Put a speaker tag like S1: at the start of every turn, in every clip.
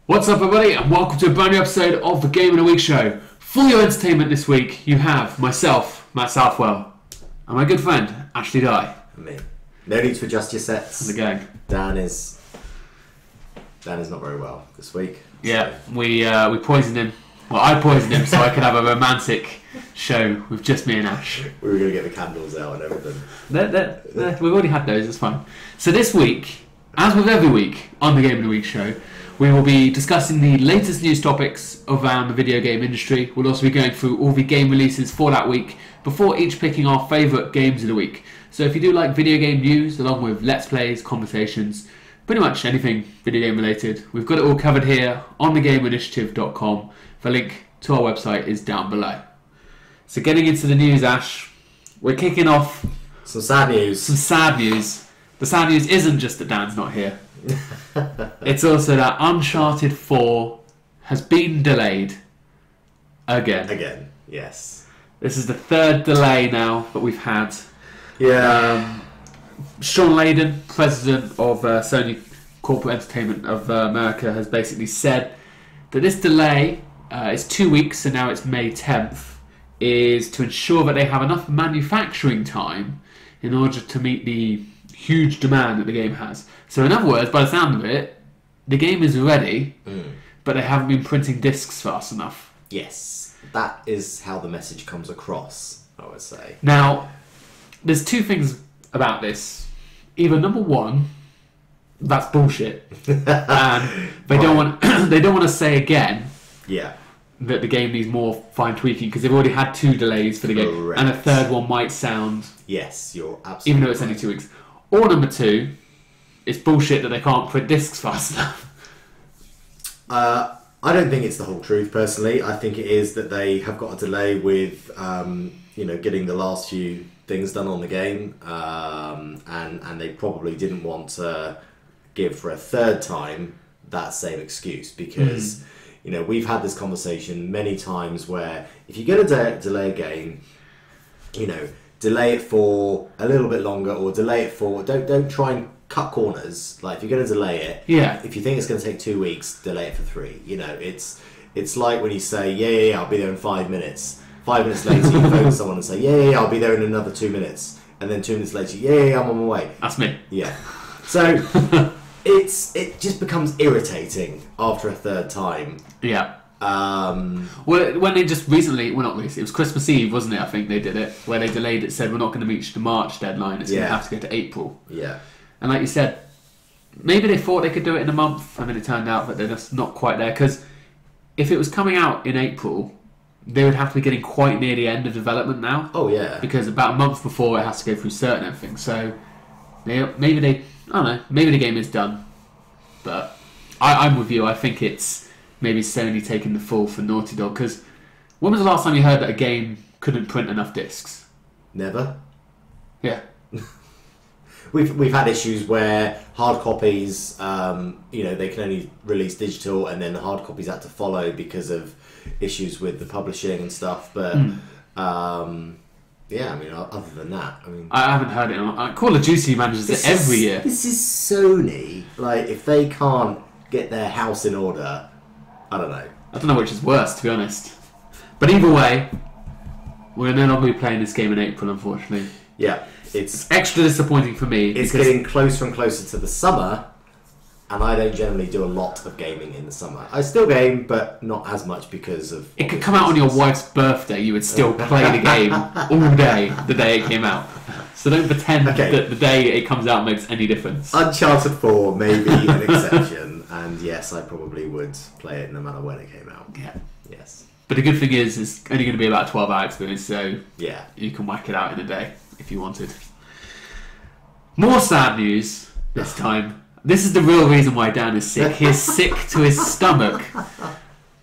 S1: What's up, everybody, and welcome to a brand new episode of the Game in a Week show. For your entertainment this week, you have myself, Matt Southwell, and my good friend, Ashley Dye.
S2: And me. No need to adjust your sets.
S1: And the gang.
S2: Dan is not very well this week.
S1: Yeah, so. We poisoned him. Well, I poisoned him so I could have a romantic show with just me and Ash.
S2: We were going to get the candles out and everything.
S1: We've already had those, it's fine. So this week, as with every week on the Game in a Week show, we will be discussing the latest news topics around the video game industry. We'll also be going through all the game releases for that week before each picking our favourite games of the week. So if you do like video game news, along with Let's Plays, conversations, pretty much anything video game related, we've got it all covered here on thegameinitiative.com. The link to our website is down below. So getting into the news, Ash, we're kicking off
S2: some sad news.
S1: The sad news isn't just that Dan's not here. It's also that Uncharted 4 has been delayed again.
S2: Again, yes.
S1: This is the third delay now that we've had.
S2: Yeah.
S1: Sean Layden, president of Sony Corporate Entertainment of America, has basically said that this delay is 2 weeks, so now it's May 10th, is to ensure that they have enough manufacturing time in order to meet the huge demand that the game has. So in other words, by the sound of it, the game is ready, but they haven't been printing discs fast enough.
S2: Yes, that is how the message comes across, I would say.
S1: Now, there's two things about this. Either number one, that's bullshit, and they don't want to say again that the game needs more fine tweaking because they've already had two delays for the game, and a third one might sound
S2: yes, you're absolutely
S1: even though it's only 2 weeks. Or number two, it's bullshit that they can't print discs fast enough.
S2: I don't think it's the whole truth, personally. I think it is that they have got a delay with, getting the last few things done on the game, and they probably didn't want to give for a third time that same excuse because, we've had this conversation many times where if you're going to delay a game, delay it for a little bit longer or delay it for... Don't try and cut corners. Like, if you're going to delay it, if you think it's going to take 2 weeks, delay it for 3. It's like when you say, yeah, I'll be there in 5 minutes. 5 minutes later, you phone someone and say, yeah, I'll be there in another 2 minutes. And then 2 minutes later, yeah, I'm on my way.
S1: That's me.
S2: Yeah. So, it just becomes irritating after a third time.
S1: Yeah. When they just recently, well, not recently, it was Christmas Eve, wasn't it? I think they did it, where they delayed it, said we're not going to reach the March deadline, it's going to have to go to April.
S2: Yeah.
S1: And like you said, maybe they thought they could do it in a month, and then it turned out that they're just not quite there, because if it was coming out in April, they would have to be getting quite near the end of development now.
S2: Oh, yeah.
S1: Because about a month before it has to go through certain everything, so maybe I don't know, maybe the game is done. But I'm with you, I think it's maybe Sony taking the fall for Naughty Dog, because when was the last time you heard that a game couldn't print enough discs?
S2: Never.
S1: Yeah.
S2: We've had issues where hard copies, they can only release digital, and then the hard copies had to follow because of issues with the publishing and stuff. But other than that,
S1: I haven't heard it. Call of Duty manages it every year.
S2: This is Sony. Like, if they can't get their house in order, I don't know.
S1: I don't know which is worse, to be honest. But either way, we're no longer playing this game in April, unfortunately.
S2: Yeah, it's
S1: extra disappointing for me.
S2: It's getting closer and closer to the summer, and I don't generally do a lot of gaming in the summer. I still game, but not as much because of...
S1: It could come out on your wife's birthday, you would still play the game all day the day it came out. So don't pretend that the day it comes out makes any difference.
S2: Uncharted 4 may be an exception, and yes, I probably would play it no matter when it came out.
S1: Yeah.
S2: Yes.
S1: But the good thing is, it's only going to be about a 12-hour experience, so
S2: yeah,
S1: you can whack it out in a day if you wanted. More sad news this time. This is the real reason why Dan is sick. He's sick to his stomach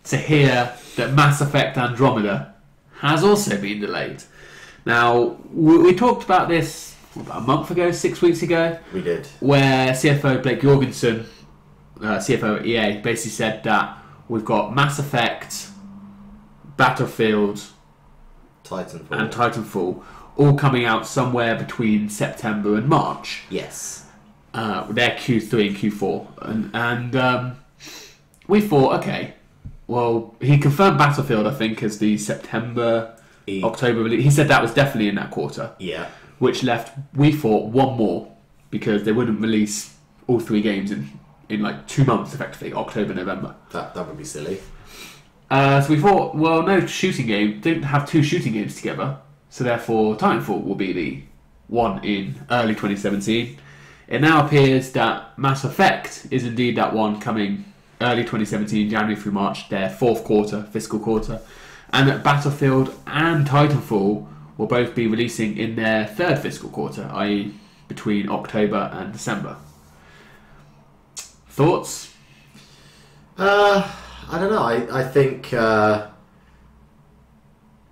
S1: to hear that Mass Effect Andromeda has also been delayed. Now, we talked about this about a month ago, 6 weeks ago.
S2: We did. Where
S1: CFO Blake Jorgensen, CFO at EA, basically said that we've got Mass Effect, Battlefield, and Titanfall all coming out somewhere between September and March.
S2: Yes.
S1: They're Q3 and Q4. And we thought, okay, well, he confirmed Battlefield, I think, as the September, October release. He said that was definitely in that quarter.
S2: Yeah.
S1: Which left, we thought, one more, because they wouldn't release all 3 games in like 2 months, effectively, October, November.
S2: That would be silly.
S1: So we thought, well, no shooting game, didn't have 2 shooting games together, so therefore Titanfall will be the one in early 2017. It now appears that Mass Effect is indeed that one coming early 2017, January through March, their 4th quarter, fiscal quarter, and that Battlefield and Titanfall will both be releasing in their 3rd fiscal quarter, i.e. between October and December. Thoughts?
S2: I don't know. I think...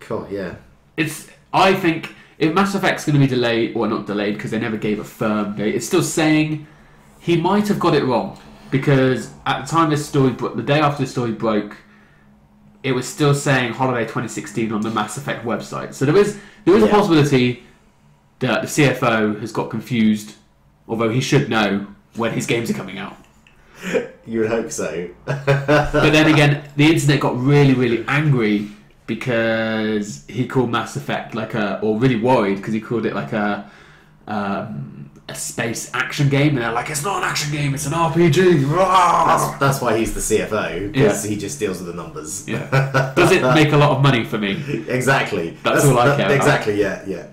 S2: cool, yeah.
S1: I think if Mass Effect's going to be delayed, or not delayed because they never gave a firm date, it's still saying he might have got it wrong. Because at the time this story, the day after the story broke, it was still saying holiday 2016 on the Mass Effect website. So there is a possibility that the CFO has got confused, although he should know when his games are coming out.
S2: You would hope so.
S1: But then again, the internet got really, really angry because he called Mass Effect or really worried because he called it like a space action game, and they're like, it's not an action game, it's an RPG.
S2: That's why he's the CFO, because he just deals with the numbers.
S1: Yeah. Does it make a lot of money for me?
S2: Exactly.
S1: That's all I care about.
S2: Exactly, yeah.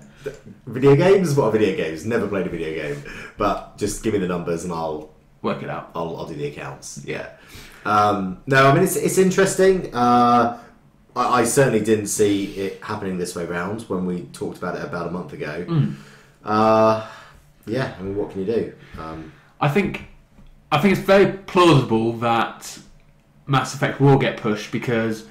S2: Video games? What are video games? Never played a video game. But just give me the numbers and I'll
S1: work it out.
S2: I'll do the accounts. Yeah. No, I mean, it's interesting. I certainly didn't see it happening this way round when we talked about it about a month ago. Yeah, I mean, what can you do?
S1: I think it's very plausible that Mass Effect will get pushed because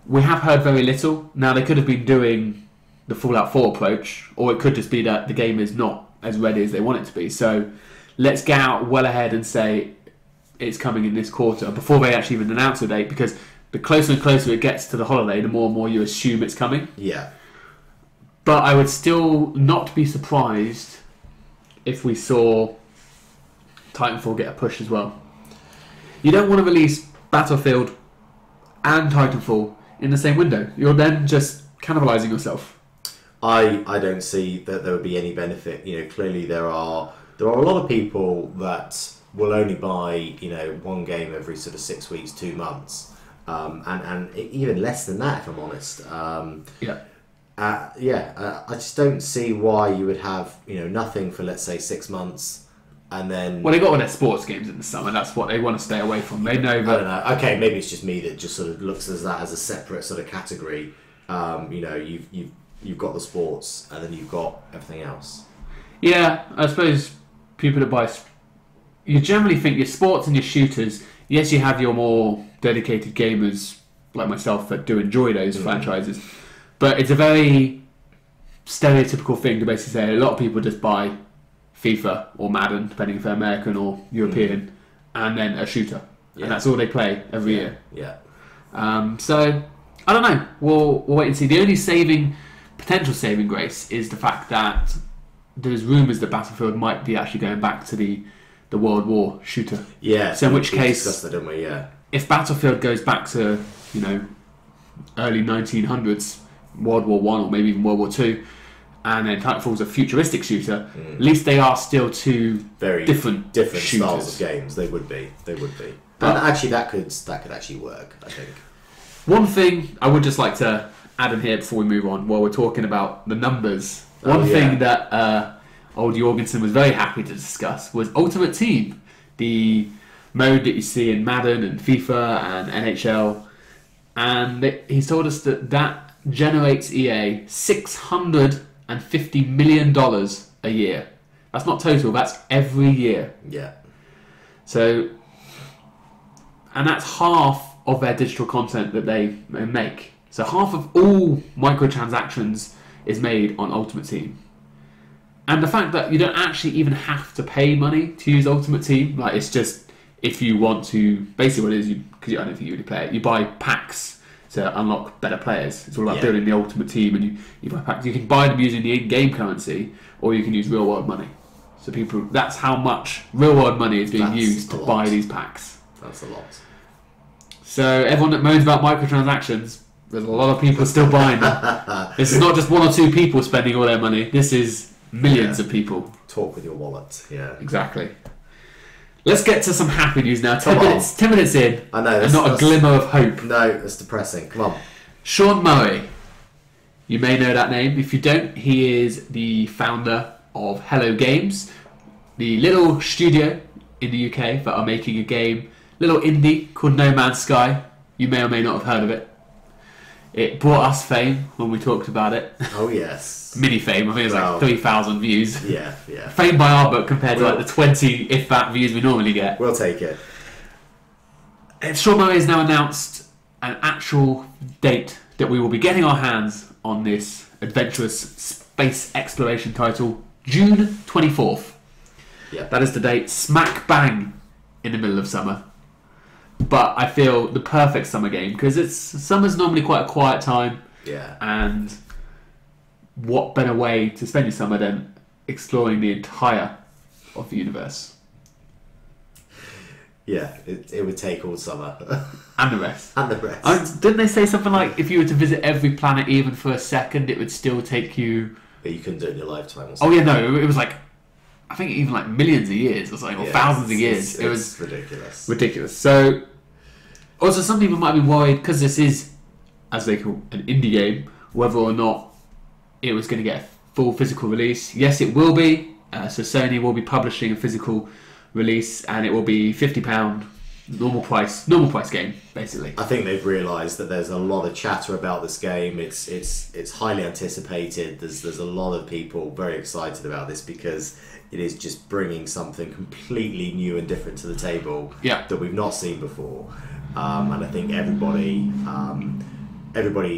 S1: we have heard very little. Now, they could have been doing the Fallout 4 approach, or it could just be that the game is not as ready as they want it to be. So let's get out well ahead and say it's coming in this quarter before they actually even announce a date, because the closer and closer it gets to the holiday, the more and more you assume it's coming.
S2: Yeah.
S1: But I would still not be surprised if we saw Titanfall get a push as well. You don't want to release Battlefield and Titanfall in the same window. You're then just cannibalising yourself.
S2: I don't see that there would be any benefit. You know, clearly there are a lot of people that will only buy, one game every sort of 6 weeks, 2 months, and even less than that, if I'm honest. I just don't see why you would have nothing for, let's say, 6 months, and then...
S1: Well, they got all their sports games in the summer. That's what they want to stay away from. They know that...
S2: I don't know. Okay, maybe it's just me that just sort of looks at that as a separate sort of category. You've got the sports, and then you've got everything else.
S1: Yeah, I suppose people that buy... You generally think your sports and your shooters... Yes, you have your more dedicated gamers, like myself, that do enjoy those franchises. But it's a very stereotypical thing to basically say a lot of people just buy FIFA or Madden, depending if they're American or European, and then a shooter. Yeah. And that's all they play every year.
S2: Yeah.
S1: So, I don't know. We'll wait and see. The only potential saving grace is the fact that there's rumours that Battlefield might be actually going back to the World War shooter.
S2: Yeah.
S1: So in which case,
S2: discussed that, didn't we? Yeah.
S1: If Battlefield goes back to, early 1900s, World War One or maybe even World War Two, and then Titanfall's a futuristic shooter, at least they are still two
S2: very
S1: different
S2: styles of games. They would be. But actually, that could actually work, I think.
S1: One thing I would just like to add in here before we move on, while we're talking about the numbers, one thing that old Jorgensen was very happy to discuss was Ultimate Team, the mode that you see in Madden and FIFA and NHL, and he's told us that generates EA $650 million a year. That's not total, that's every year.
S2: Yeah.
S1: So, and that's half of their digital content that they make. So half of all microtransactions is made on Ultimate Team. And the fact that you don't actually even have to pay money to use Ultimate Team, like it's just if you want to, basically what it is, because I don't think you really play it, you buy packs to unlock better players. It's all about building the Ultimate Team, and you buy packs. You can buy them using the in-game currency, or you can use real-world money. So that's how much real-world money is being used to buy these packs.
S2: That's a lot.
S1: So everyone that moans about microtransactions, there's a lot of people still buying them. This is not just 1 or 2 people spending all their money. This is millions of people.
S2: Talk with your wallet. Yeah.
S1: Exactly. Let's get to some happy news now. 10 minutes in.
S2: I know.
S1: And not a glimmer of hope.
S2: No, that's depressing. Come on.
S1: Sean Murray. You may know that name. If you don't, he is the founder of Hello Games, the little studio in the UK that are making a game, little indie called No Man's Sky. You may or may not have heard of it. It brought us fame when we talked about it.
S2: Oh, yes.
S1: Mini fame. I think it was like 3,000 views.
S2: Yeah.
S1: Fame by our book compared to like the 20, if that, views we normally get.
S2: We'll take it.
S1: Sean Murray has now announced an actual date that we will be getting our hands on this adventurous space exploration title, June 24th.
S2: Yeah.
S1: That is the date, smack bang in the middle of summer. But I feel the perfect summer game, because summer's normally quite a quiet time.
S2: Yeah.
S1: And what better way to spend your summer than exploring the entire of the universe?
S2: Yeah, it would take all summer.
S1: And the rest.
S2: And the rest.
S1: Didn't they say something like, if you were to visit every planet even for a second, it would still take you...
S2: But you couldn't do it in your lifetime or
S1: Oh
S2: something.
S1: yeah, no, it was like, I think even like millions of years or something, or thousands of years. It was
S2: ridiculous.
S1: Ridiculous. So, also some people might be worried, because this is, as they call an indie game, whether or not it was going to get a full physical release. Yes, it will be. So Sony will be publishing a physical release, and it will be £50 normal price game, basically.
S2: I think they've realised that there's a lot of chatter about this game. It's highly anticipated. There's a lot of people very excited about this, because it is just bringing something completely new and different to the table that we've not seen before. And I think everybody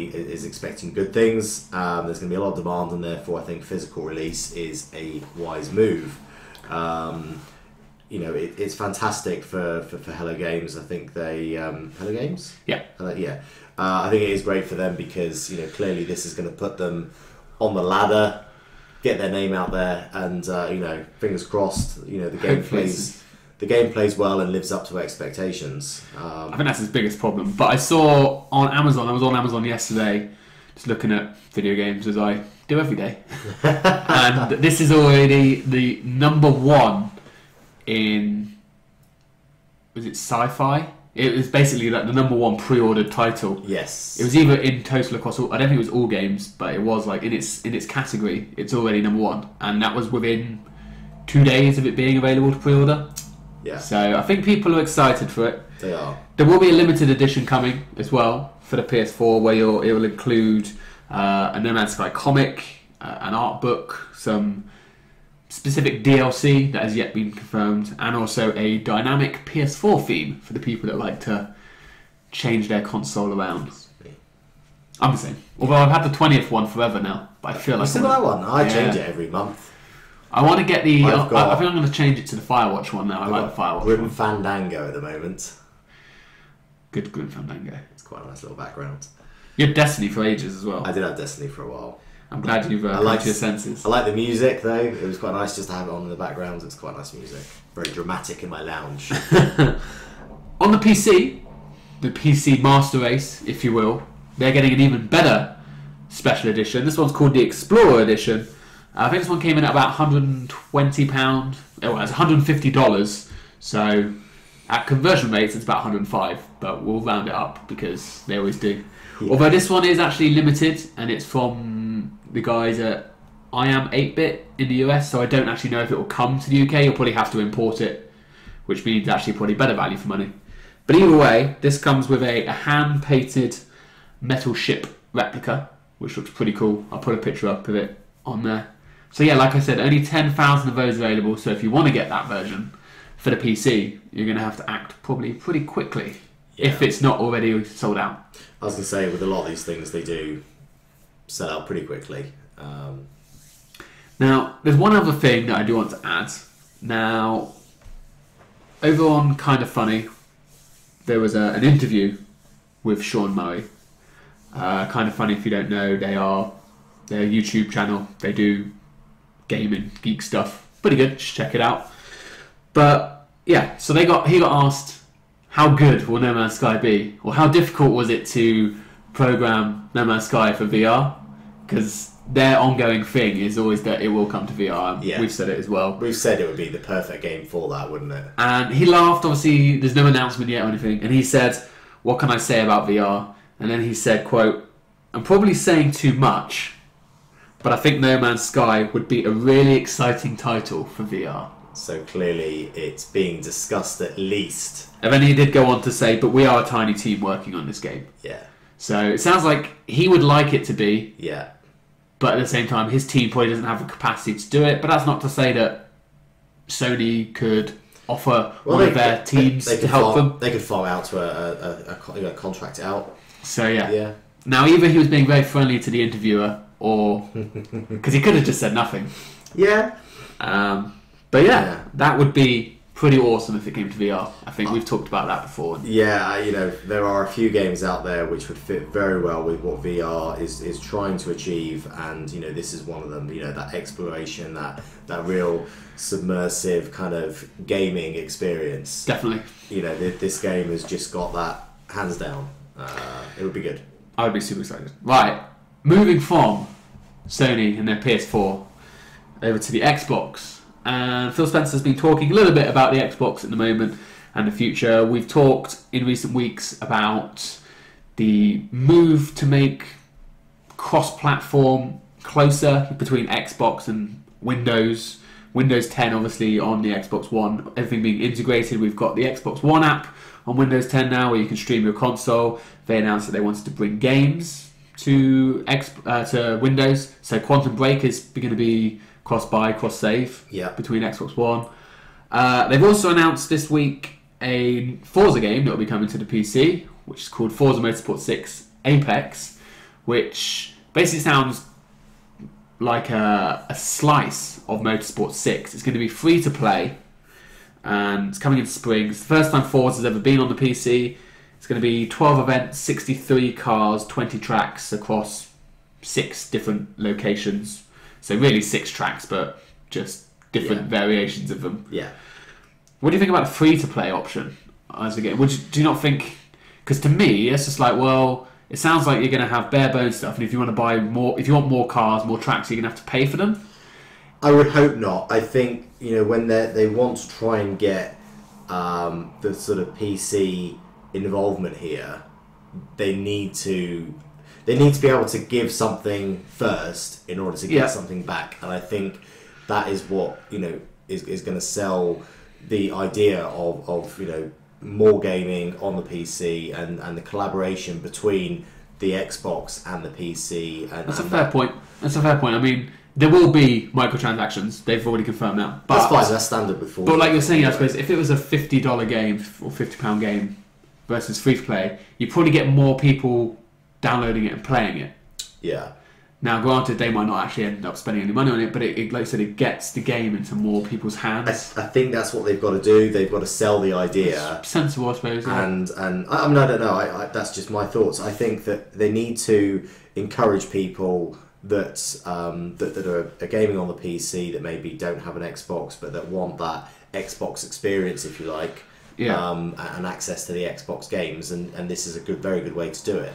S2: is expecting good things. There's going to be a lot of demand, and therefore I think physical release is a wise move. It's fantastic for Hello Games. I think they Hello Games.
S1: Yeah.
S2: I think it is great for them, because clearly this is going to put them on the ladder, get their name out there, and fingers crossed. The game plays well and lives up to expectations.
S1: I think that's his biggest problem. But I saw on Amazon. I was on Amazon yesterday, just looking at video games as I do every day, and this is already the #1 in, was it sci-fi? It was basically like the #1 pre-ordered title.
S2: Yes.
S1: It was either in total across all, I don't think it was all games, but it was like in its category, it's already #1, and that was within 2 days of it being available to pre-order.
S2: Yeah.
S1: So I think people are excited for it.
S2: They are.
S1: There will be a limited edition coming as well for the PS4, where it will include a No Man's Sky comic, an art book, some specific DLC that has yet been confirmed, and also a dynamic PS4 theme for the people that like to change their console around. I'm the same. Although I've had the 20th one forever now, but I feel like...
S2: You still that one? I change it every month.
S1: I want to get the... I think I'm going to change it to the Firewatch one now. I like the Firewatch
S2: Grim
S1: one.
S2: Fandango at the moment.
S1: Good Grim Fandango.
S2: It's quite a nice little background.
S1: You had Destiny for ages as well.
S2: I did have Destiny for a while.
S1: I'm glad you've come to your senses.
S2: I like the music though. It was quite nice just to have it on in the background. It's quite nice music. Very dramatic in my lounge.
S1: On the PC, the PC Master Race, if you will, they're getting an even better special edition. This one's called the Explorer Edition. I think this one came in at about £120. Well, it's $150. So at conversion rates, it's about 105. But we'll round it up because they always do. Yeah. Although this one is actually limited, and it's from the guys at I Am 8-Bit in the US. So I don't actually know if it will come to the UK. You'll probably have to import it, which means actually probably better value for money. But either way, this comes with a hand-painted metal ship replica, which looks pretty cool. I'll put a picture up of it on there. So yeah, like I said, only 10,000 of those available. So if you want to get that version for the PC, you're going to have to act probably pretty quickly if it's not already sold out.
S2: I was going to say, with a lot of these things, they do sell out pretty quickly.
S1: Now, there's one other thing that I do want to add. Now, over on Kind of Funny, there was an interview with Sean Murray. Kind of Funny, if you don't know, they're a YouTube channel. They do gaming, geek stuff. Pretty good, just check it out. But yeah, so he got asked, how good will No Man's Sky be? Or how difficult was it to program No Man's Sky for VR? Because their ongoing thing is always that it will come to VR.
S2: Yeah.
S1: We've said it as well.
S2: We've said it would be the perfect game for that, wouldn't it?
S1: And he laughed. Obviously, there's no announcement yet or anything. And he said, "What can I say about VR?" And then he said, quote, "I'm probably saying too much, but I think No Man's Sky would be a really exciting title for VR."
S2: So clearly it's being discussed at least.
S1: And then he did go on to say, "But we are a tiny team working on this game."
S2: Yeah.
S1: So it sounds like he would like it to be,
S2: Yeah.
S1: but at the same time, his team probably doesn't have the capacity to do it. But that's not to say that Sony could offer one of their teams to help them.
S2: They could farm out to a contract out.
S1: So yeah.
S2: Yeah.
S1: Now either he was being very friendly to the interviewer, or because he could have just said nothing.
S2: Yeah.
S1: But yeah, that would be pretty awesome if it came to VR. I think we've talked about that before.
S2: Yeah, there are a few games out there which would fit very well with what VR is trying to achieve, and this is one of them. That exploration, that real submersive kind of gaming experience.
S1: Definitely.
S2: This game has just got that hands down. It would be good.
S1: I would be super excited. Right, moving from Sony and their PS4 over to the Xbox. And Phil Spencer's been talking a little bit about the Xbox at the moment and the future. We've talked in recent weeks about the move to make cross-platform closer between Xbox and Windows. Windows 10 obviously on the Xbox One, everything being integrated. We've got the Xbox One app on Windows 10 now where you can stream your console. They announced that they wanted to bring games to Windows. So Quantum Break is going to be cross-buy, cross-save between Xbox One. They've also announced this week a Forza game that will be coming to the PC, which is called Forza Motorsport 6 Apex, which basically sounds like a slice of Motorsport 6. It's going to be free to play, and it's coming in spring. It's the first time Forza's ever been on the PC. It's going to be 12 events, 63 cars, 20 tracks across 6 different locations. So really 6 tracks, but just different variations of them.
S2: Yeah.
S1: What do you think about the free-to-play option as a game? Do you not think... Because to me, it's just like, well, it sounds like you're going to have bare-bones stuff, and if you want to buy more... If you want more cars, more tracks, you're going to have to pay for them?
S2: I would hope not. I think, when they want to try and get the sort of PC involvement here, they need to be able to give something first in order to get something back, and I think that is what is going to sell the idea of more gaming on the PC and the collaboration between the Xbox and the PC.
S1: That's a fair point. I mean, there will be microtransactions. They've already confirmed that. But
S2: that's fine. That's standard with Forza.
S1: But like you're saying, I suppose if it was a $50 game or £50 game versus free to play, you probably get more people downloading it and playing it.
S2: Yeah.
S1: Now, granted, they might not actually end up spending any money on it, but it like I said, it gets the game into more people's hands.
S2: I think that's what they've got to do. They've got to sell the idea.
S1: It's sensible, I suppose. Yeah.
S2: And I mean, I don't know. That's just my thoughts. I think that they need to encourage people that are gaming on the PC that maybe don't have an Xbox, but that want that Xbox experience, if you like, and access to the Xbox games. And this is a very good way to do it.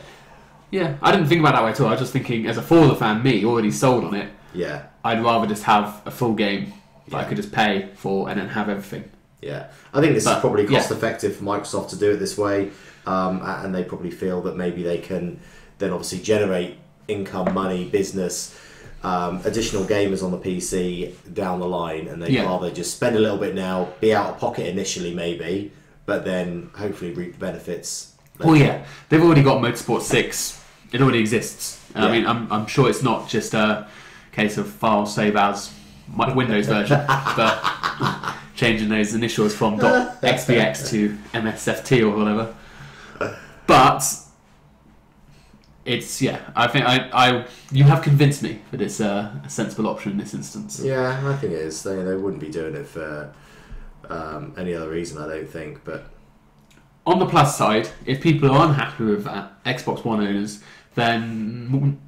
S1: Yeah, I didn't think about it that way at all. I was just thinking, as a Forza fan, me, already sold on it.
S2: Yeah.
S1: I'd rather just have a full game that I could just pay for and then have everything.
S2: Yeah. I think this is probably cost effective for Microsoft to do it this way, and they probably feel that maybe they can then obviously generate income, money, business, additional gamers on the PC down the line, and they'd rather just spend a little bit now, be out of pocket initially maybe, but then hopefully reap the benefits.
S1: Well, yeah, they've already got Motorsport 6. It already exists. I mean, I'm sure it's not just a case of file save as Windows version, but changing those initials from .xbx to MSFT or whatever. But it's I think you have convinced me that it's a sensible option in this instance.
S2: Yeah, I think it is. They wouldn't be doing it for any other reason, I don't think, but.
S1: On the plus side, if people are unhappy with that, Xbox One owners, then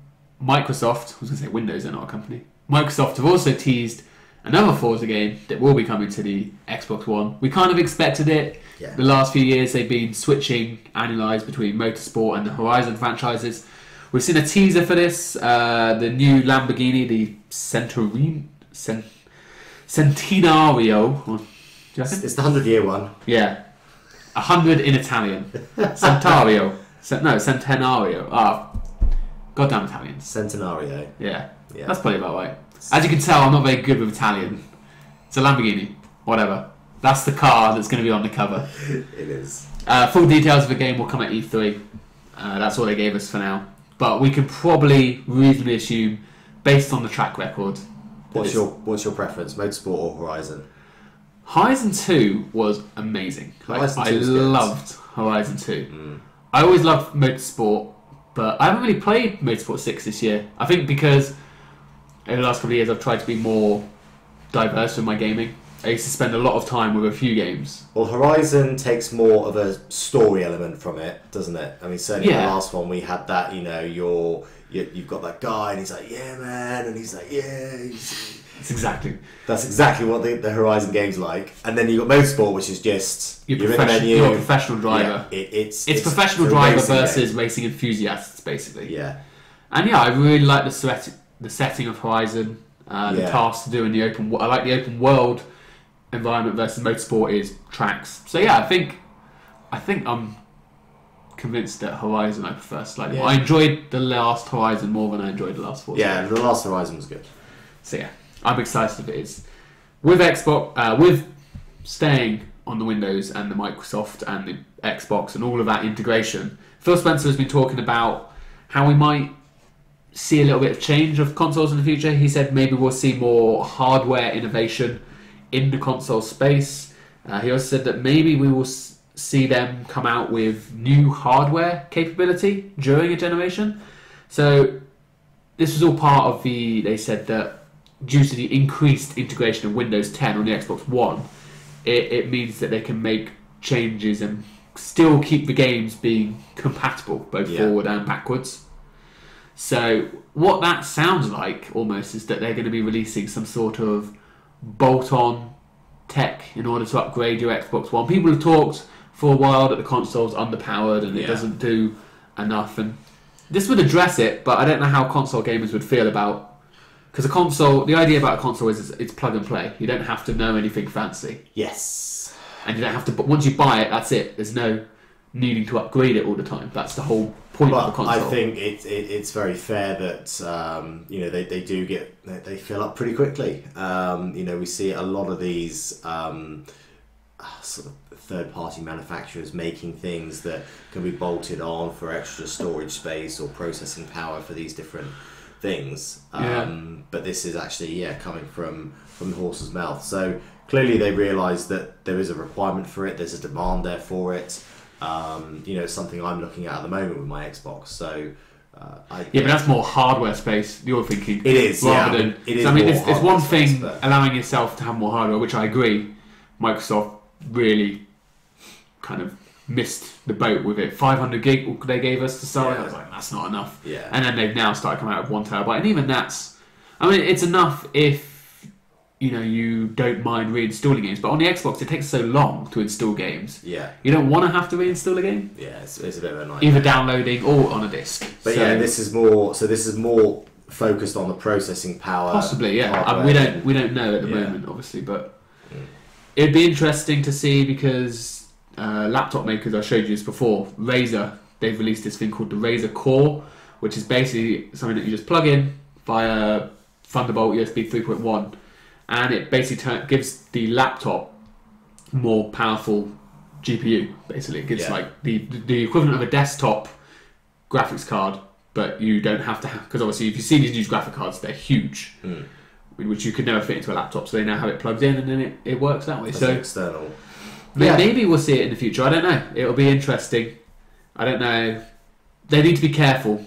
S1: Microsoft, I was going to say Windows, they're not a company, Microsoft have also teased another Forza game that will be coming to the Xbox One. We kind of expected it.
S2: Yeah.
S1: The last few years they've been switching annualized between Motorsport and the Horizon franchises. We've seen a teaser for this. The new Lamborghini, the Centenario. Do you reckon?
S2: It's the 100-year one.
S1: Yeah. 100 in Italian. Centario. No, Centenario. Goddamn Italians.
S2: Centenario.
S1: Yeah.
S2: Yeah.
S1: That's probably about right. As you can tell, I'm not very good with Italian. It's a Lamborghini. Whatever. That's the car that's going to be on the cover.
S2: It is.
S1: Full details of the game will come at E3. That's all they gave us for now. But we can probably reasonably assume, based on the track record...
S2: What's your preference, Motorsport or Horizon?
S1: Horizon 2 was amazing.
S2: Horizon
S1: I
S2: 2 is good.
S1: loved Horizon 2. I always loved Motorsport, but I haven't really played Motorsport 6 this year. I think because over the last couple of years I've tried to be more diverse with my gaming. I used to spend a lot of time with a few games.
S2: Well, Horizon takes more of a story element from it, doesn't it? I mean, certainly
S1: Yeah.
S2: the last one we had that, you've got that guy and he's like, yeah, man, and he's like, yeah.
S1: It's exactly.
S2: That's exactly what the Horizon game's like. And then you've got Motorsport, which is just
S1: You're a professional driver.
S2: Yeah, it's
S1: professional
S2: a
S1: driver
S2: racing
S1: versus
S2: game.
S1: racing enthusiasts, basically.
S2: Yeah.
S1: And yeah, I really like the setting of Horizon, the tasks to do in the open. I like the open world environment versus Motorsport is tracks. So yeah, I think I'm convinced that Horizon I prefer slightly more. I enjoyed the last Horizon more than I enjoyed the last Forza.
S2: Yeah, the last Horizon was good.
S1: So yeah, I'm excited if it is. With Xbox, with staying on the Windows and the Microsoft and the Xbox and all of that integration, Phil Spencer has been talking about how we might see a little bit of change of consoles in the future. He said maybe we'll see more hardware innovation in the console space. He also said that maybe we will see them come out with new hardware capability during a generation. So this was all part of they said that due to the increased integration of Windows 10 on the Xbox One, it means that they can make changes and still keep the games being compatible both forward and backwards. So what that sounds like almost is that they're going to be releasing some sort of bolt-on tech in order to upgrade your Xbox One. People have talked for a while that the console's underpowered and it doesn't do enough, and this would address it, but I don't know how console gamers would feel about, because the idea about a console is it's plug and play. You don't have to know anything fancy.
S2: Yes.
S1: And you don't have to, but once you buy it, that's it. There's no needing to upgrade it all the time. That's the whole point of the console.
S2: I think it's very fair that they do they fill up pretty quickly. We see a lot of these sort of third-party manufacturers making things that can be bolted on for extra storage space or processing power for these different things. But this is actually coming from the horse's mouth. So clearly they realise that there is a requirement for it. There's a demand there for it. It's something I'm looking at the moment with my Xbox. So, but
S1: that's more hardware space. You're thinking
S2: it is
S1: rather than.
S2: It is.
S1: So, I mean, it's one
S2: space,
S1: thing allowing yourself to have more hardware, which I agree. Microsoft really kind of missed the boat with it. 500 gig they gave us to start. I was like, that's not enough.
S2: Yeah.
S1: And then they've now started coming out with 1 terabyte, and even that's. I mean, it's enough if you don't mind reinstalling games, but on the Xbox it takes so long to install games.
S2: Yeah.
S1: You don't want to have to reinstall a game.
S2: Yeah, it's a bit of a nightmare.
S1: Either downloading or on a disc.
S2: But this is more focused on the processing power.
S1: Possibly, yeah. We don't know at the moment, obviously, but it'd be interesting to see because laptop makers, I showed you this before, Razer, they've released this thing called the Razer Core, which is basically something that you just plug in via Thunderbolt USB 3.1. And it basically gives the laptop more powerful GPU. Basically, it gives like the equivalent of a desktop graphics card, but you don't have to have, because obviously if you see these new graphic cards, they're huge, which you could never fit into a laptop. So they now have it plugged in, and then it works that way.
S2: As
S1: so
S2: external.
S1: Maybe we'll see it in the future. I don't know. It'll be interesting. I don't know. They need to be careful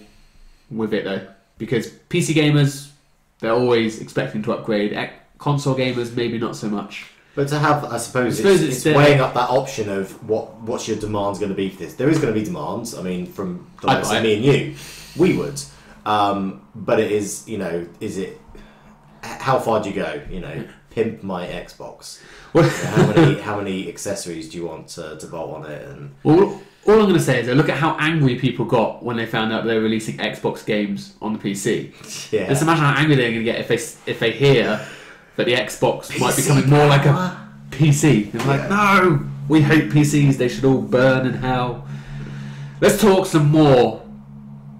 S1: with it though, because PC gamers, they're always expecting to upgrade. Console gamers, maybe not so much.
S2: But to have, I suppose it's weighing up that option of what's your demands going to be for this. There is going to be demands. I mean, from the likes of me and you, we would. But it is, is it? How far do you go? pimp my Xbox.
S1: Well,
S2: How many accessories do you want to bolt on it? And
S1: all I'm going to say is, look at how angry people got when they found out they were releasing Xbox games on the PC.
S2: yeah,
S1: Just imagine how angry they're going to get if they hear that the Xbox might be becoming more like a PC. They're like, no, we hate PCs. They should all burn in hell. Let's talk some more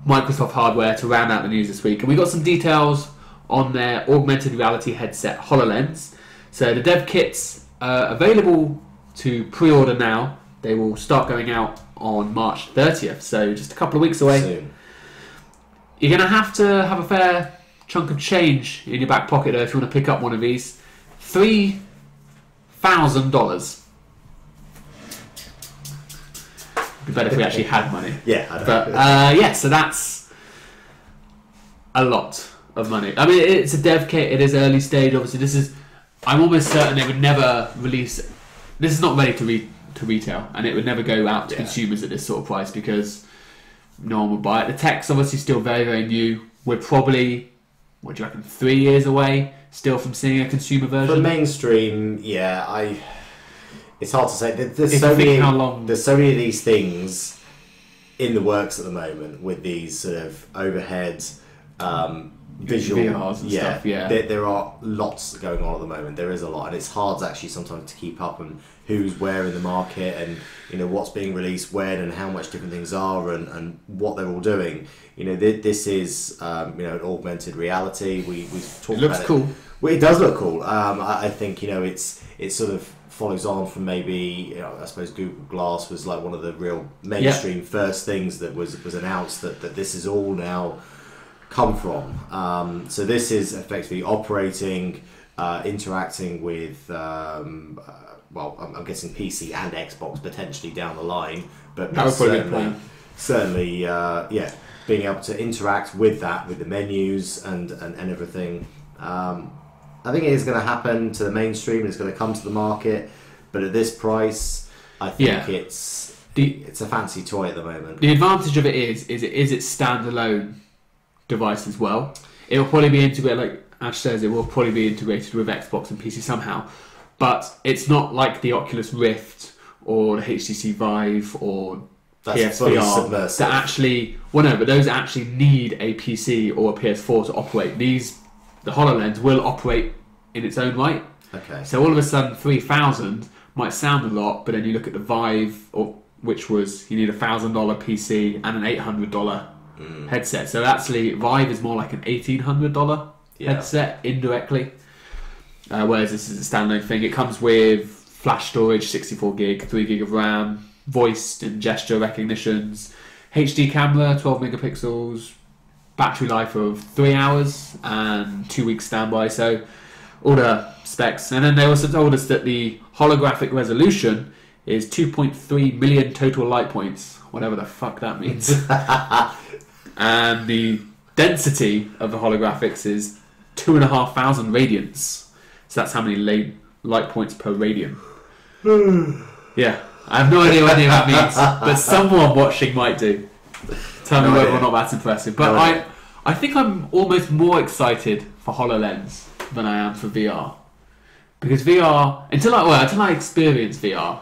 S1: Microsoft hardware to round out the news this week. And we got some details on their augmented reality headset HoloLens. So the dev kits are available to pre-order now. They will start going out on March 30th, so just a couple of weeks away.
S2: soon.
S1: You're going to have a fair chunk of change in your back pocket though if you want to pick up one of these. $3,000. It'd be better if we actually had money.
S2: Yeah, I know.
S1: But so that's a lot of money. I mean, it's a dev kit. It is early stage. Obviously, I'm almost certain they would never release. This is not ready to retail, and it would never go out to consumers at this sort of price because no one would buy it. The tech's obviously still very, very new. We're probably, what do you reckon, 3 years away still from seeing a consumer version.
S2: For mainstream, it's hard to say. There's
S1: If
S2: so
S1: you think
S2: many.
S1: how long-
S2: There's so many of these things in the works at the moment with these sort of overhead visual
S1: VRs and stuff. Yeah,
S2: there are lots going on at the moment. There is a lot, and it's hard actually sometimes to keep up and who's where in the market, and what's being released when, and how much different things are, and what they're all doing. This is an augmented reality. We talked
S1: it looks
S2: about
S1: cool.
S2: Well, it does look cool. I think it sort of follows on from maybe I suppose Google Glass was like one of the real mainstream first things that was announced that this is all now come from. So this is effectively operating, interacting with I'm guessing PC and Xbox potentially down the line, but
S1: That would probably be the plan.
S2: certainly being able to interact with that, with the menus and everything. I think it is going to happen to the mainstream. It's going to come to the market, but at this price, I think it's a fancy toy at the moment.
S1: The advantage of it is its standalone device as well. It will probably be integrated, like Ash says, it will probably be integrated with Xbox and PC somehow. But it's not like the Oculus Rift or the HTC Vive or
S2: That's fully
S1: PSVR
S2: submersive.
S1: that actually, but those actually need a PC or a PS4 to operate. The HoloLens will operate in its own right.
S2: Okay.
S1: So all of a sudden, 3,000 might sound a lot, but then you look at the Vive, which was you need a $1,000 PC and an $800 headset. So actually, Vive is more like an $1,800 headset indirectly. Whereas this is a standalone thing. It comes with flash storage, 64 gig, 3 gig of RAM, voice and gesture recognitions, HD camera, 12 megapixels, battery life of 3 hours, and 2 weeks standby. So all the specs. And then they also told us that the holographic resolution is 2.3 million total light points, whatever the fuck that means. And the density of the holographics is 2,500 radians. So that's how many light points per radian. Yeah, I have no idea what any of that means, but someone watching might do. Tell me whether or not that's impressive. But I think I'm almost more excited for HoloLens than I am for VR. Because VR, until I experience VR,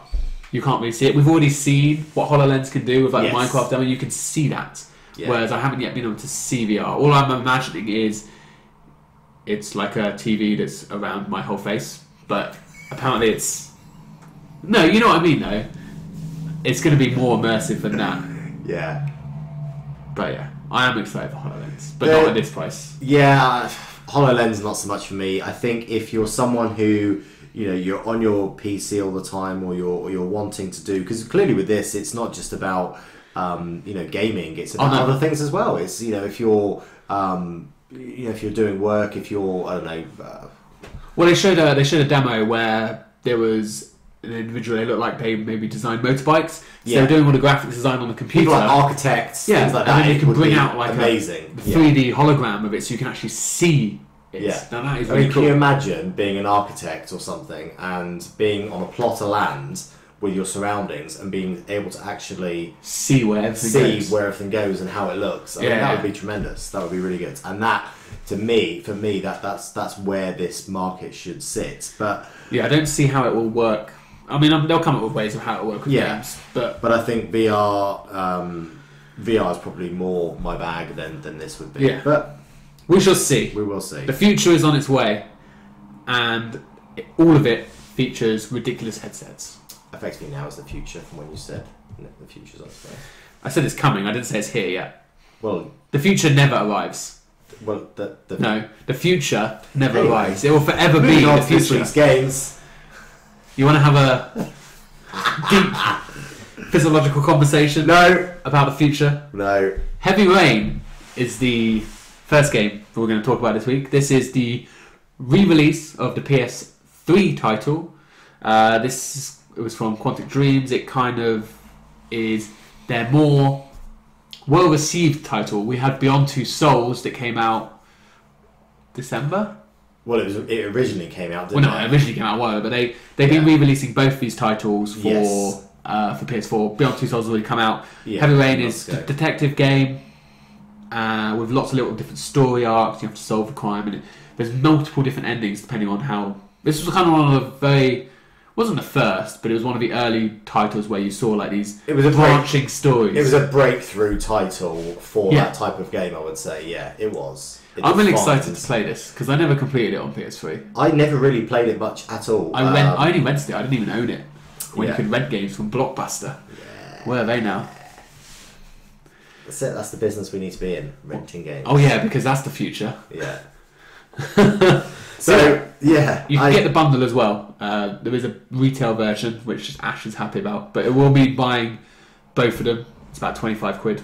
S1: you can't really see it. We've already seen what HoloLens can do with the Minecraft demo. You can see that. Yeah. Whereas I haven't yet been able to see VR. All I'm imagining is it's like a TV that's around my whole face. But apparently it's... No, you know what I mean though. It's going to be more immersive than that.
S2: Yeah.
S1: But yeah, I am excited for HoloLens. But not at this price.
S2: Yeah, HoloLens not so much for me. I think if you're someone who... you're on your PC all the time, or you're wanting to do, because clearly with this, it's not just about gaming. It's about other things as well. It's if you're if you're doing work, if you're
S1: well, they showed a demo where there was an individual. They looked like they maybe designed motorbikes. So they were doing all the graphics design on the computer.
S2: People like architects, things like that.
S1: And then you can bring out like
S2: amazing
S1: a 3D hologram of it, so you can actually see.
S2: Yeah,
S1: now that is really cool.
S2: Can you imagine being an architect or something and being on a plot of land with your surroundings and being able to actually
S1: see where everything
S2: goes and how it looks. I mean, that would be tremendous. That would be really good. And that, for me, that's where this market should sit. But
S1: yeah, I don't see how it will work. I mean, they'll come up with ways of how it will work with games, but
S2: I think VR is probably more my bag than this would be.
S1: Yeah.
S2: But
S1: we shall see.
S2: We will see.
S1: The future is on its way, and all of it features ridiculous headsets.
S2: Affects me now as the future from when you said the future's on its way.
S1: I said it's coming. I didn't say it's here yet.
S2: Well,
S1: the future never arrives.
S2: Well,
S1: the future never arrives. It will forever be the future.
S2: This week's games.
S1: You want to have a deep physiological conversation?
S2: No.
S1: About the future?
S2: No.
S1: Heavy Rain is the first game we're going to talk about this week. This is the re-release of the PS3 title. It was from Quantic Dreams. It kind of is their more well-received title. We had Beyond Two Souls that came out December.
S2: Well, it originally came out.
S1: It originally came out a while ago, but they've been re-releasing both these titles for PS4. Beyond Two Souls has already come out. Heavy Rain is a detective game with lots of little different story arcs. You have to solve a crime, and there's multiple different endings depending on how. This was kind of one of the wasn't the first, but it was one of the early titles where you saw like these branching stories.
S2: It was a breakthrough title for that type of game, I would say. Yeah, it was.
S1: I'm really excited to play this because I never completed it on PS3.
S2: I never really played it much at all.
S1: I only rented it. I didn't even own it. When you could rent games from Blockbuster. Yeah. Where are they now?
S2: That's it. That's the business we need to be in, renting games.
S1: Oh yeah, because that's the future.
S2: Yeah. So yeah,
S1: you can get the bundle as well. There is a retail version which Ash is happy about, but it will be buying both of them. It's about 25 quid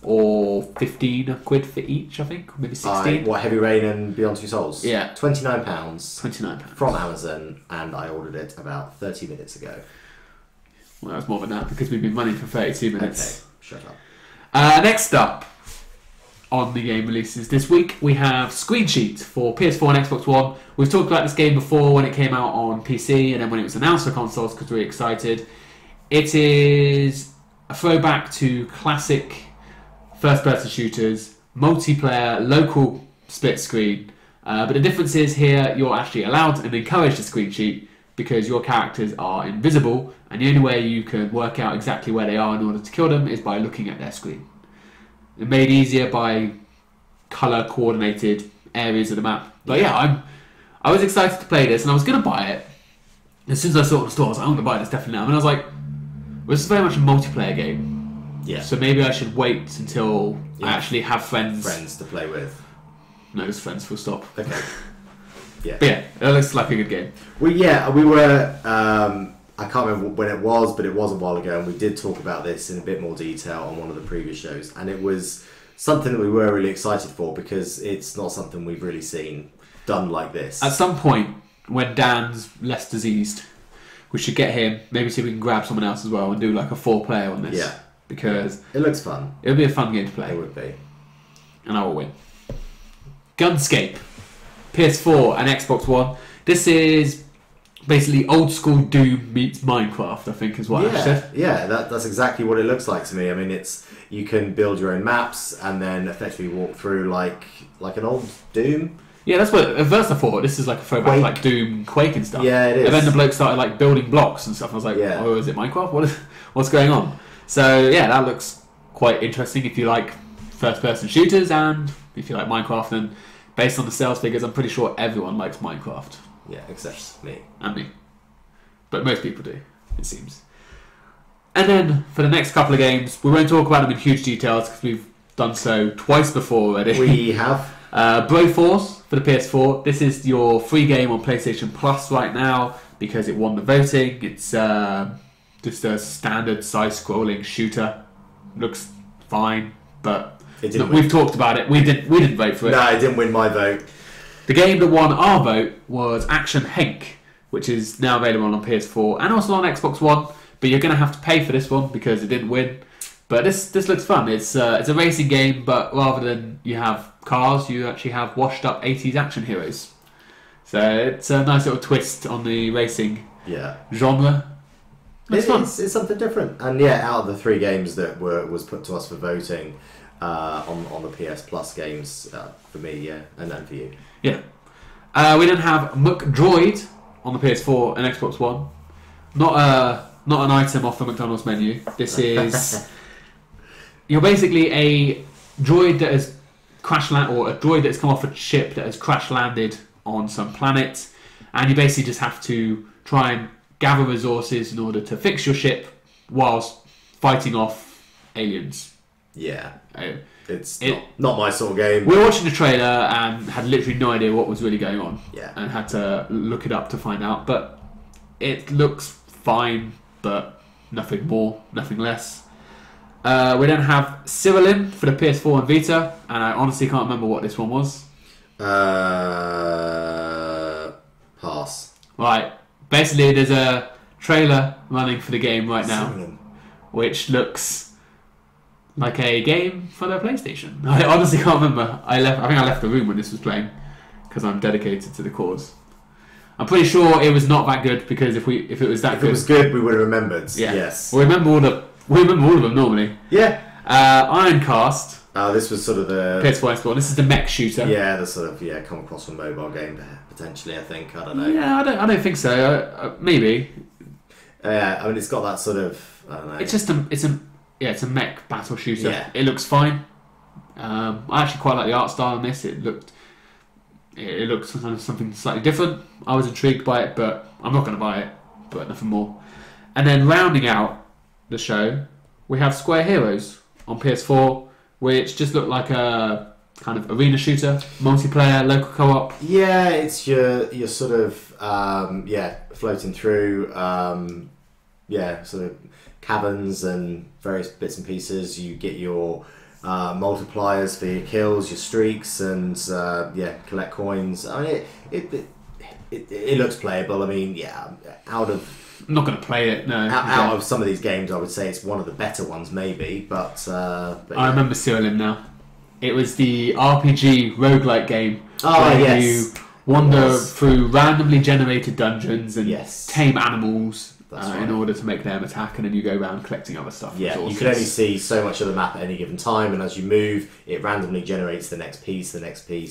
S1: or 15 quid for each, I think, maybe 16.
S2: What, Heavy Rain and Beyond Two Souls?
S1: Yeah,
S2: £29.
S1: £29
S2: from Amazon, and I ordered it about 30 minutes ago.
S1: Well, that was more than that because we've been running for 32 minutes.
S2: Okay, shut up.
S1: Next up on the game releases this week, we have Screen Sheet for PS4 and Xbox One. We've talked about this game before when it came out on PC and then when it was announced for consoles because we were excited. It is a throwback to classic first-person shooters, multiplayer, local split screen. But the difference is here you're actually allowed and encouraged to screen cheat because your characters are invisible and the only way you can work out exactly where they are in order to kill them is by looking at their screen. It's made easier by colour-coordinated areas of the map. But yeah, I was excited to play this and I was going to buy it. As soon as I saw it in the store, I was like, I'm going to buy this definitely now. And I was like, well, this is very much a multiplayer game.
S2: Yeah.
S1: So maybe I should wait until I actually have friends.
S2: Friends to play with.
S1: No, just friends, full stop.
S2: Okay. Yeah.
S1: But yeah, it looks like a good game.
S2: We were. I can't remember when it was, but it was a while ago, and we did talk about this in a bit more detail on one of the previous shows, and it was something that we were really excited for because it's not something we've really seen done like this.
S1: At some point, when Dan's less diseased, we should get him. Maybe see if we can grab someone else as well and do like a 4-player on this.
S2: Yeah.
S1: Because
S2: it looks fun.
S1: It would be a fun game to play.
S2: It would be.
S1: And I will win. Gunscape. PS4 and Xbox One. This is basically old school Doom meets Minecraft, I think is what I said.
S2: Yeah, that's exactly what it looks like to me. I mean, you can build your own maps and then effectively walk through like an old Doom.
S1: Yeah, that's what at first I thought this is like a throwback to like Doom, Quake and stuff.
S2: Yeah, it is.
S1: And then the bloke started like building blocks and stuff. And I was like, oh, is it Minecraft? What's going on? So yeah, that looks quite interesting if you like first-person shooters and if you like Minecraft. And based on the sales figures, I'm pretty sure everyone likes Minecraft.
S2: Yeah, except me.
S1: And me. But most people do, it seems. And then for the next couple of games, we won't talk about them in huge details because we've done so twice before already.
S2: We have.
S1: Broforce for the PS4. This is your free game on PlayStation Plus right now because it won the voting. It's just a standard side-scrolling shooter. Looks fine, but we've talked about it. We didn't vote for it.
S2: No, it didn't win my vote.
S1: The game that won our vote was Action Henk, which is now available on PS4 and also on Xbox One. But you're going to have to pay for this one because it didn't win. But this looks fun. It's a racing game, but rather than you have cars, you actually have washed-up 80s action heroes. So it's a nice little twist on the racing genre. That's fun.
S2: It's something different. And yeah, out of the 3 games that was put to us for voting on the PS Plus games, for me, yeah, and then for you.
S1: Yeah. We then have McDroid on the PS4 and Xbox One. Not an item off the McDonald's menu. This is... You're basically a droid that has or a droid that's come off a ship that has crash landed on some planet, and you basically just have to try and gather resources in order to fix your ship whilst fighting off aliens.
S2: Yeah. It's not my sort of game.
S1: We were watching the trailer and had literally no idea what was really going on.
S2: Yeah.
S1: And had to look it up to find out. But it looks fine, but nothing more, nothing less. We then have Cyrillin for the PS4 and Vita, and I honestly can't remember what this one was.
S2: Pass.
S1: Right. Basically, there's a trailer running for the game right now,
S2: Cyrillin.
S1: which looks like a game for the PlayStation. I honestly can't remember. I think I left the room when this was playing because I'm dedicated to the cause. I'm pretty sure it was not that good because if it was that
S2: If
S1: good,
S2: it was good, we would have remembered.
S1: yeah.
S2: Yes.
S1: We remember all of them normally.
S2: Yeah.
S1: Ironcast.
S2: This was sort of the
S1: PS4 Xbox. This is the mech shooter.
S2: Yeah, the sort of come across a mobile game there potentially. I think I don't know.
S1: Yeah, I don't think so. Maybe.
S2: I mean, it's got that sort of I don't know.
S1: It's just it's a mech battle shooter.
S2: Yeah.
S1: It looks fine. I actually quite like the art style on this. It looked kind of something slightly different. I was intrigued by it, but I'm not going to buy it. But nothing more. And then rounding out the show, we have Square Heroes on PS4, which just looked like a kind of arena shooter, multiplayer, local co-op.
S2: Yeah, it's your sort of floating through sort of caverns and various bits and pieces. You get your multipliers for your kills, your streaks, and collect coins. I mean, it looks playable. I mean, out of
S1: I'm not going to play it. No.
S2: Out of some of these games, I would say it's one of the better ones, maybe. But
S1: I remember Cyrillin now. It was the RPG roguelike game.
S2: Oh,
S1: where
S2: yes.
S1: You wander through randomly generated dungeons and
S2: Yes.
S1: tame animals
S2: Right.
S1: in order to make them attack, and then you go around collecting other stuff.
S2: Yeah, you
S1: resources.
S2: can only see so much of the map at any given time, and as you move, it randomly generates the next piece,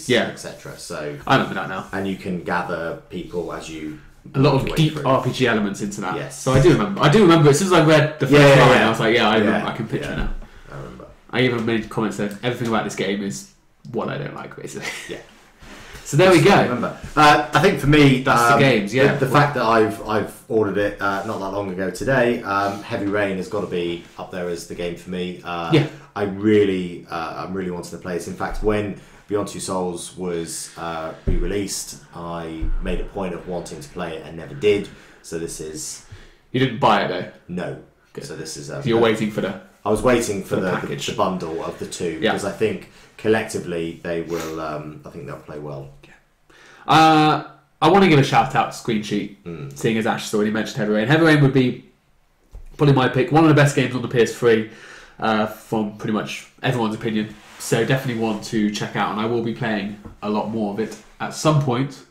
S1: Yeah.
S2: etc. So,
S1: I remember that now.
S2: and you can gather people as you
S1: A lot
S2: work
S1: of
S2: your way
S1: deep
S2: through.
S1: RPG elements into that.
S2: Yes.
S1: So I do remember. As soon as I read the first
S2: Yeah,
S1: line,
S2: yeah.
S1: I was like, I remember,
S2: Yeah,
S1: I can picture
S2: yeah.
S1: it now.
S2: I remember.
S1: I even made comments that everything about this game is what I don't like, basically.
S2: Yeah.
S1: So there we
S2: I
S1: go.
S2: remember. I think for me,
S1: That's the games, yeah.
S2: The fact that I've ordered it not that long ago today, Heavy Rain has got to be up there as the game for me.
S1: Yeah.
S2: I'm really wanting to play this. In fact, when Beyond Two Souls was re-released, I made a point of wanting to play it and never did. So this is
S1: You didn't buy it though.
S2: no.
S1: Good.
S2: So this is.
S1: So you're waiting for the.
S2: I was waiting for
S1: the
S2: the
S1: package.
S2: bundle of the two
S1: Yeah.
S2: because I think collectively they will. I think they'll play well.
S1: I want to give a shout out to Screen Sheet, seeing as Ash has already mentioned Heavy Rain. Heavy Rain would be probably my pick. One of the best games on the PS3, from pretty much everyone's opinion. So definitely one to check out, and I will be playing a lot more of it at some point.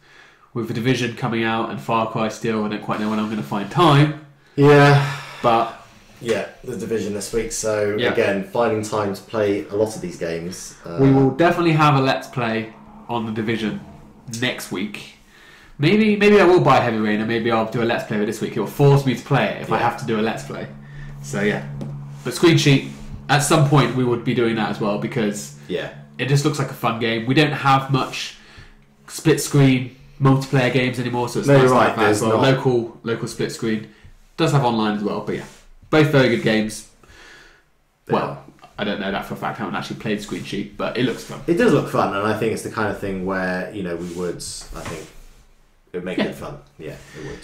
S1: With The Division coming out and Far Cry still, I don't quite know when I'm going to find time.
S2: Yeah.
S1: But
S2: Yeah, the Division this week. So
S1: Yeah.
S2: again, finding time to play a lot of these games.
S1: we will definitely have a Let's Play on The Division next week. Maybe I will buy Heavy Rain and maybe I'll do a Let's Play of it this week. It will force me to play it if I
S2: Yeah.
S1: have to do a Let's Play. So yeah. But Screen Sheet, at some point we would be doing that as well because
S2: Yeah.
S1: it just looks like a fun game. We don't have much split screen multiplayer games anymore, so it's
S2: No,
S1: nice
S2: you're
S1: to
S2: right,
S1: have that as
S2: there's
S1: well.
S2: not.
S1: Local split screen. Does have online as well, but yeah. Both very good games.
S2: They
S1: Well,
S2: are.
S1: I don't know that for a fact. I haven't actually played Screen Sheet, but it looks fun.
S2: It does look fun, and I think it's the kind of thing where we would. I think it would make
S1: Yeah.
S2: it fun. Yeah, it would.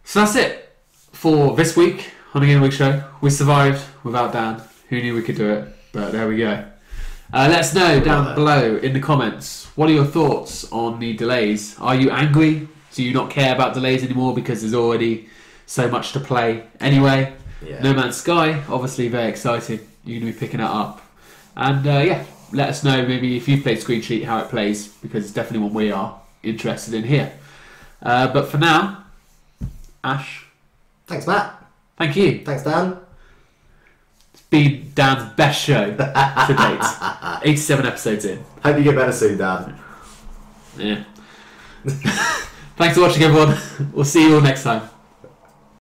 S1: So that's it for this week on the Game Week show. We survived without Dan. Who knew we could do it? But there we go. Let us know down below in the comments. What are your thoughts on the delays? Are you angry? Do you not care about delays anymore because there's already so much to play anyway?
S2: Yeah.
S1: No Man's Sky, obviously very excited. You're going to be picking it up. And let us know maybe if you've played Screen Sheet how it plays because it's definitely one we are interested in here. But for now, Ash.
S2: Thanks, Matt.
S1: Thank you.
S2: Thanks, Dan.
S1: It's been Dan's best show to date. 87 episodes in.
S2: Hope you get better soon, Dan.
S1: Yeah. Thanks for watching, everyone. We'll see you all next time.